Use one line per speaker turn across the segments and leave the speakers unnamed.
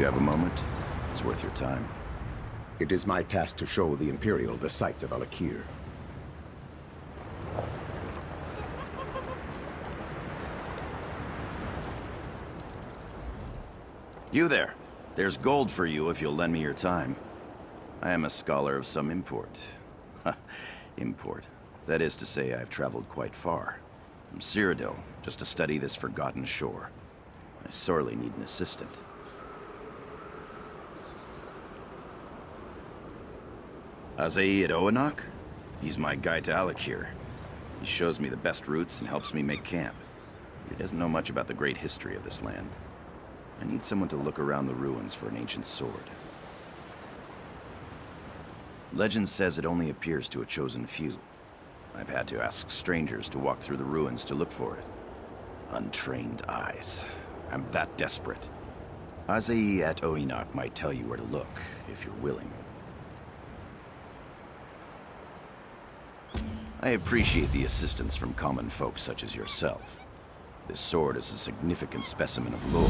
You have a moment? It's worth your time.
It is my task to show the Imperial the sights of Alik'r.
You there. There's gold for you if you'll lend me your time. I am a scholar of some import. Import. That is to say, I've traveled quite far. From Cyrodiil, just to study this forgotten shore. I sorely need an assistant. Azai at Oanak? He's my guide to Alik'r. He shows me the best routes and helps me make camp. He doesn't know much about the great history of this land. I need someone to look around the ruins for an ancient sword. Legend says it only appears to a chosen few. I've had to ask strangers to walk through the ruins to look for it. Untrained eyes. I'm that desperate. Azai at Oanak might tell you where to look, if you're willing. I appreciate the assistance from common folk such as yourself. This sword is a significant specimen of lore,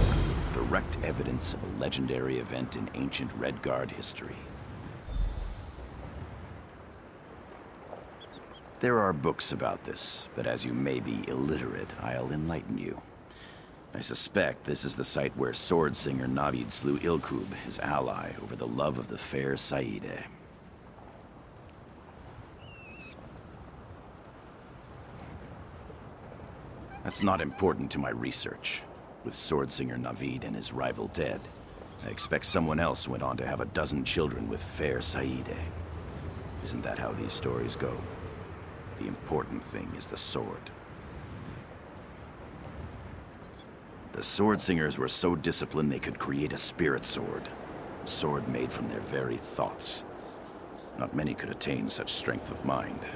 direct evidence of a legendary event in ancient Redguard history. There are books about this, but as you may be illiterate, I'll enlighten you. I suspect this is the site where sword singer Navid slew Ilkub, his ally, over the love of the fair Saide. That's not important to my research. With sword singer Navid and his rival dead, I expect someone else went on to have a dozen children with fair Saide. Isn't that how these stories go? The important thing is the sword. The sword singers were so disciplined they could create a spirit sword. A sword made from their very thoughts. Not many could attain such strength of mind.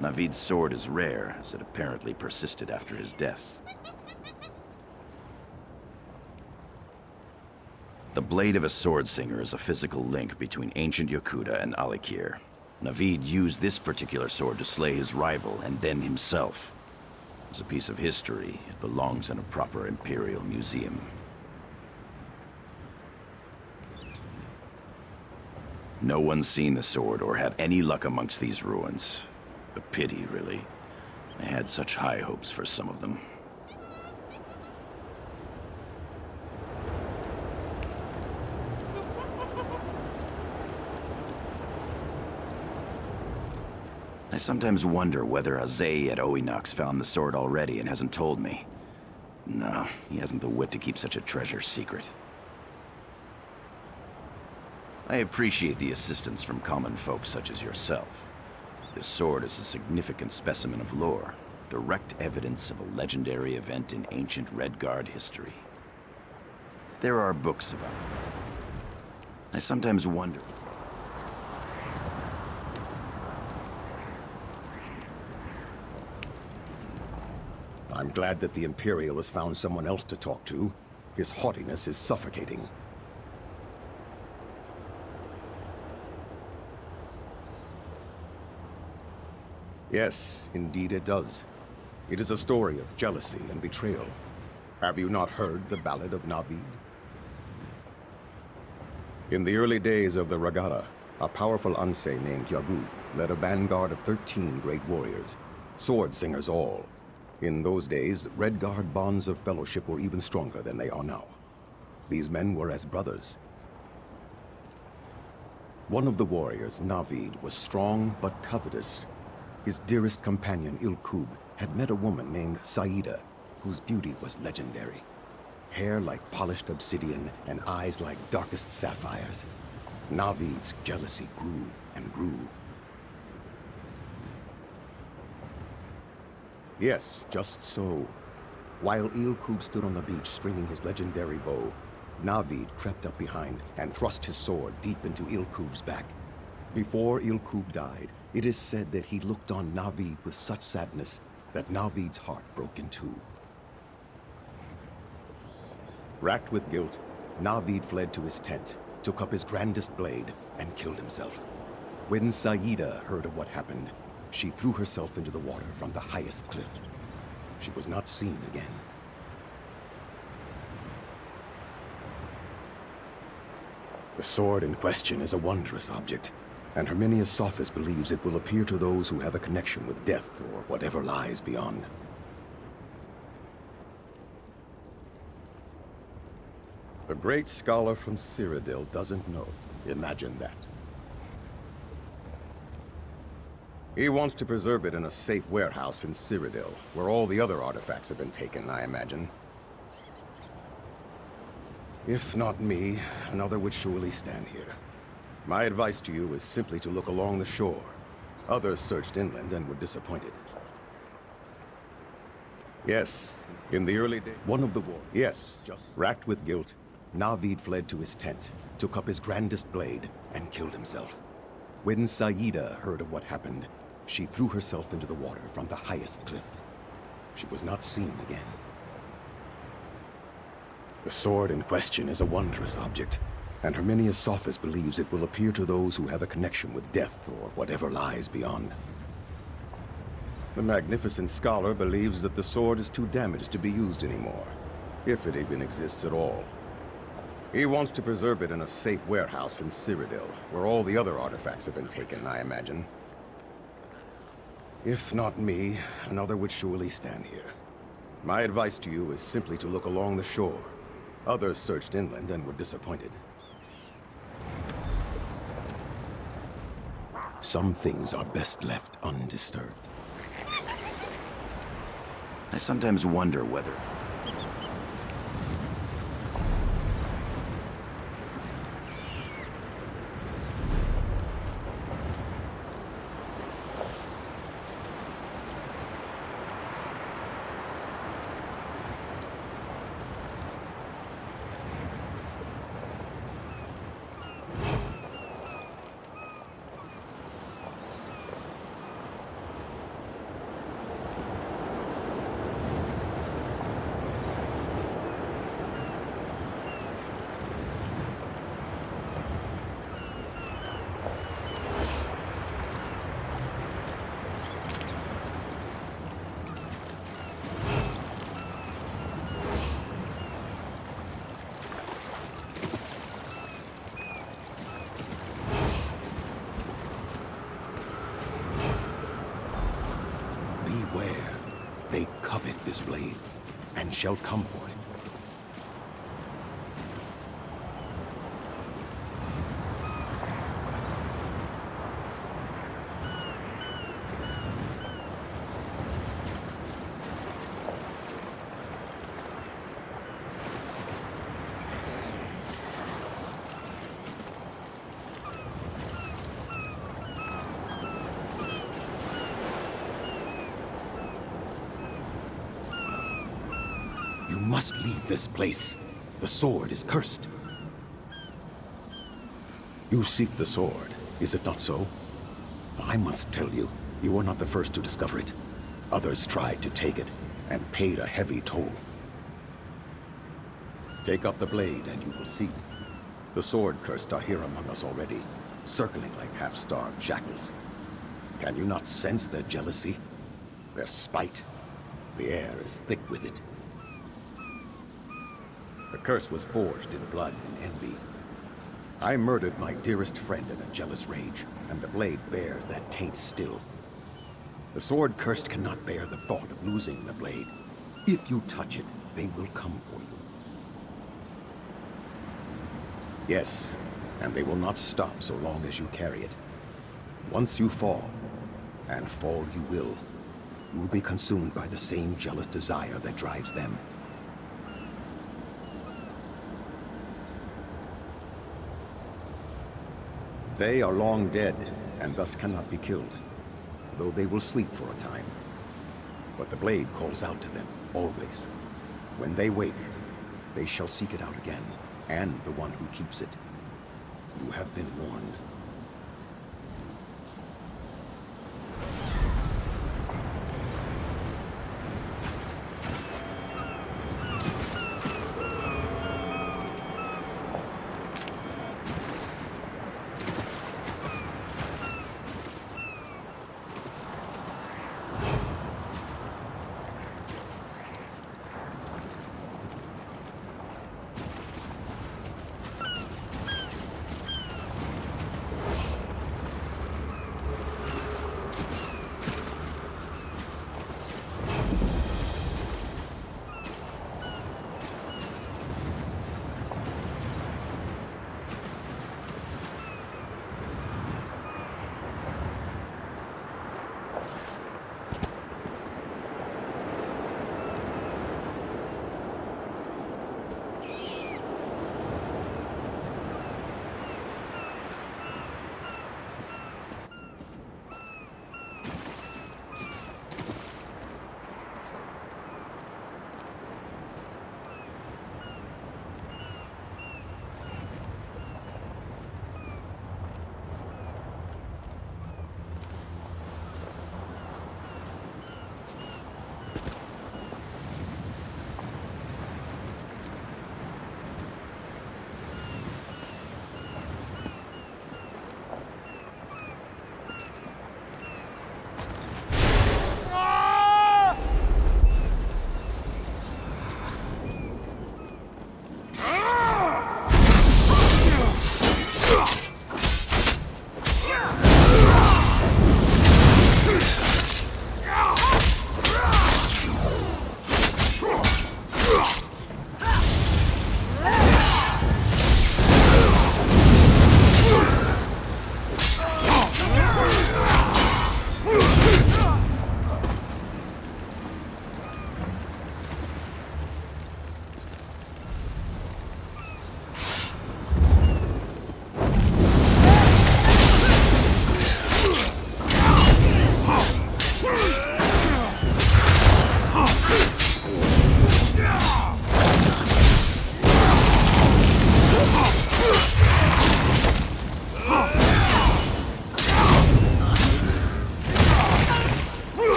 Navid's sword is rare, as it apparently persisted after his death. The blade of a sword singer is a physical link between ancient Yokudan and Alik'r. Navid used this particular sword to slay his rival and then himself. As a piece of history, it belongs in a proper Imperial museum. No one's seen the sword or had any luck amongst these ruins. A pity, really. I had such high hopes for some of them. I sometimes wonder whether Azai at Oanak's found the sword already and hasn't told me. No, he hasn't the wit to keep such a treasure secret. I appreciate the assistance from common folk such as yourself. This sword is a significant specimen of lore, direct evidence of a legendary event in ancient Redguard history. There are books about it. I sometimes wonder...
I'm glad that the Imperial has found someone else to talk to. His haughtiness is suffocating. Yes, indeed it does. It is a story of jealousy and betrayal. Have you not heard the Ballad of Navid? In the early days of the Regatta, a powerful Anse named Yokudan led a vanguard of 13 great warriors, sword singers all. In those days, Redguard bonds of fellowship were even stronger than they are now. These men were as brothers. One of the warriors, Navid, was strong but covetous. His dearest companion, Ilkub, had met a woman named Saida, whose beauty was legendary. Hair like polished obsidian and eyes like darkest sapphires. Navid's jealousy grew and grew. Yes, just so. While Ilkub stood on the beach stringing his legendary bow, Navid crept up behind and thrust his sword deep into Ilkub's back. Before Ilkub died, it is said that he looked on Navid with such sadness that Navid's heart broke in two. Racked with guilt, Navid fled to his tent, took up his grandest blade, and killed himself. When Saida heard of what happened, she threw herself into the water from the highest cliff. She was not seen again. The sword in question is a wondrous object, and Herminius Sophus believes it will appear to those who have a connection with death or whatever lies beyond. The great scholar from Cyrodiil doesn't know. Imagine that. He wants to preserve it in a safe warehouse in Cyrodiil, where all the other artifacts have been taken, I imagine. If not me, another would surely stand here. My advice to you is simply to look along the shore. Others searched inland and were disappointed. Yes, in the early days, one of the war. Yes, just racked with guilt, Navid fled to his tent, took up his grandest blade, and killed himself. When Saida heard of what happened, she threw herself into the water from the highest cliff. She was not seen again. The sword in question is a wondrous object, and Herminius Sophus believes it will appear to those who have a connection with death or whatever lies beyond. The magnificent scholar believes that the sword is too damaged to be used anymore, if it even exists at all. He wants to preserve it in a safe warehouse in Cyrodiil, where all the other artifacts have been taken, I imagine. If not me, another would surely stand here. My advice to you is simply to look along the shore. Others searched inland and were disappointed. Some things are best left undisturbed.
I sometimes wonder whether...
Beware, they covet this blade, and shall come for it. You must leave this place. The sword is cursed. You seek the sword, is it not so? I must tell you, you are not the first to discover it. Others tried to take it, and paid a heavy toll. Take up the blade, and you will see. The sword-cursed are here among us already, circling like half-starved jackals. Can you not sense their jealousy? Their spite? The air is thick with it. The curse was forged in blood and envy. I murdered my dearest friend in a jealous rage, and the blade bears that taint still. The sword-cursed cannot bear the thought of losing the blade. If you touch it, they will come for you. Yes, and they will not stop so long as you carry it. Once you fall, and fall you will be consumed by the same jealous desire that drives them. They are long dead, and thus cannot be killed, though they will sleep for a time. But the blade calls out to them, always. When they wake, they shall seek it out again, and the one who keeps it. You have been warned.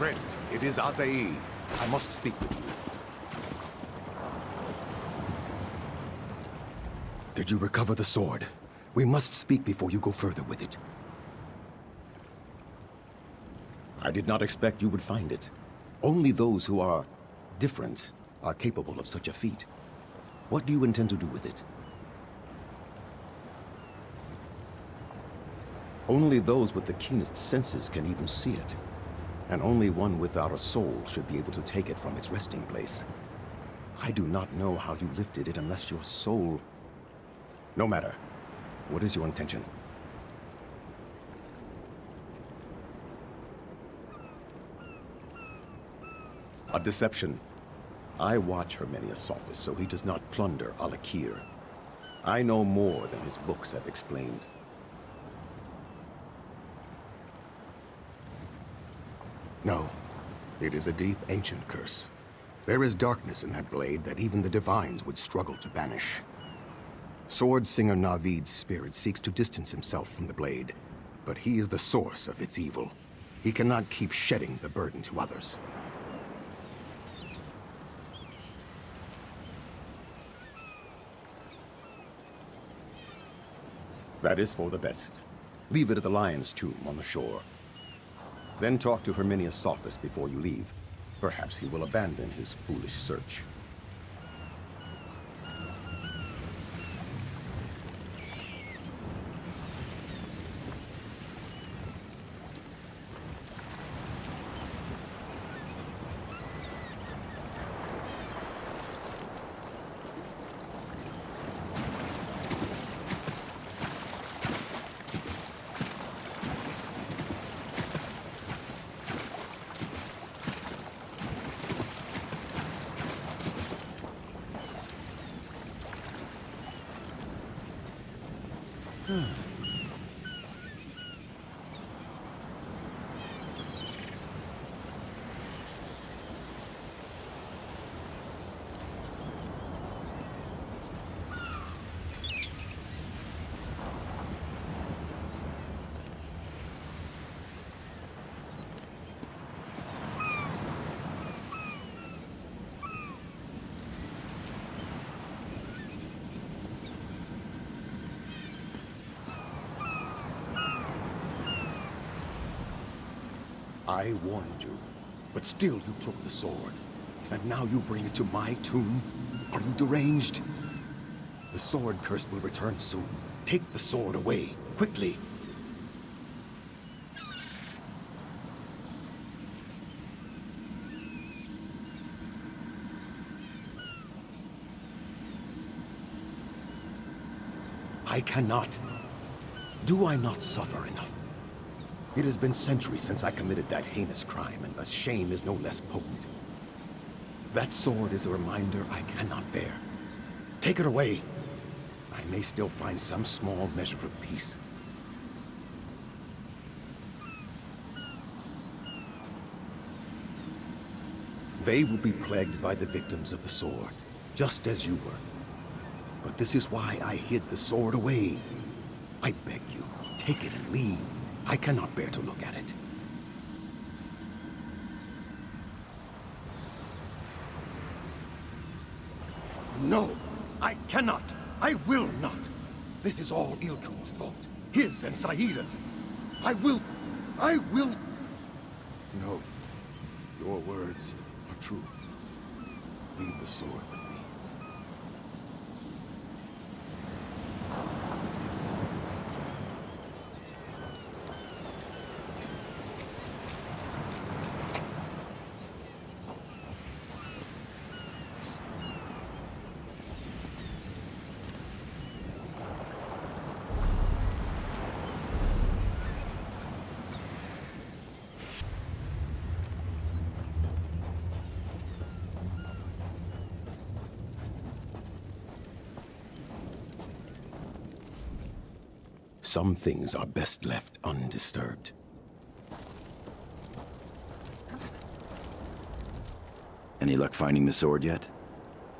Friend, it is Azael. I must speak with you. Did you recover the sword? We must speak before you go further with it. I did not expect you would find it. Only those who are different are capable of such a feat. What do you intend to do with it? Only those with the keenest senses can even see it. And only one without a soul should be able to take it from its resting place. I do not know how you lifted it unless your soul... No matter. What is your intention? A deception. I watch Herminius Sophus so he does not plunder Alik'r. I know more than his books have explained. No. It is a deep, ancient curse. There is darkness in that blade that even the divines would struggle to banish. Sword Singer Navid's spirit seeks to distance himself from the blade, but he is the source of its evil. He cannot keep shedding the burden to others. That is for the best. Leave it at the Lion's Tomb on the shore. Then talk to Herminius Sophus before you leave. Perhaps he will abandon his foolish search. I warned you, but still you took the sword. And now you bring it to my tomb? Are you deranged? The sword curse will return soon. Take the sword away, quickly. I cannot. Do I not suffer enough? It has been centuries since I committed that heinous crime, and the shame is no less potent. That sword is a reminder I cannot bear. Take it away. I may still find some small measure of peace. They will be plagued by the victims of the sword, just as you were. But this is why I hid the sword away. I beg you, take it and leave. I cannot bear to look at it. No, I cannot. I will not. This is all Ilku's fault. His and Saida's. I will... No. Your words are true. Leave the sword with me. Some things are best left undisturbed.
Any luck finding the sword yet?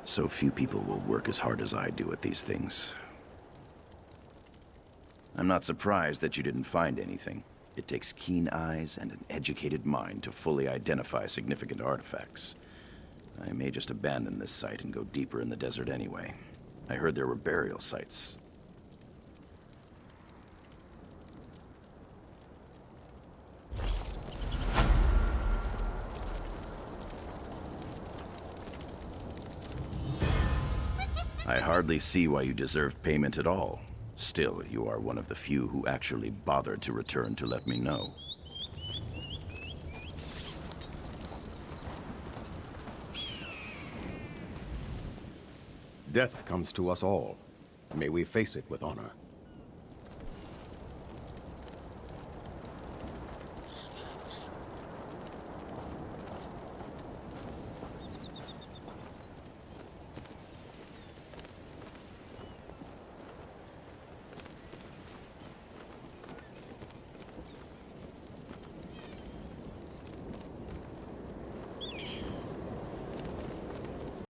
So few people will work as hard as I do at these things. I'm not surprised that you didn't find anything. It takes keen eyes and an educated mind to fully identify significant artifacts. I may just abandon this site and go deeper in the desert anyway. I heard there were burial sites. I hardly see why you deserve payment at all. Still, you are one of the few who actually bothered to return to let me know.
Death comes to us all. May we face it with honor.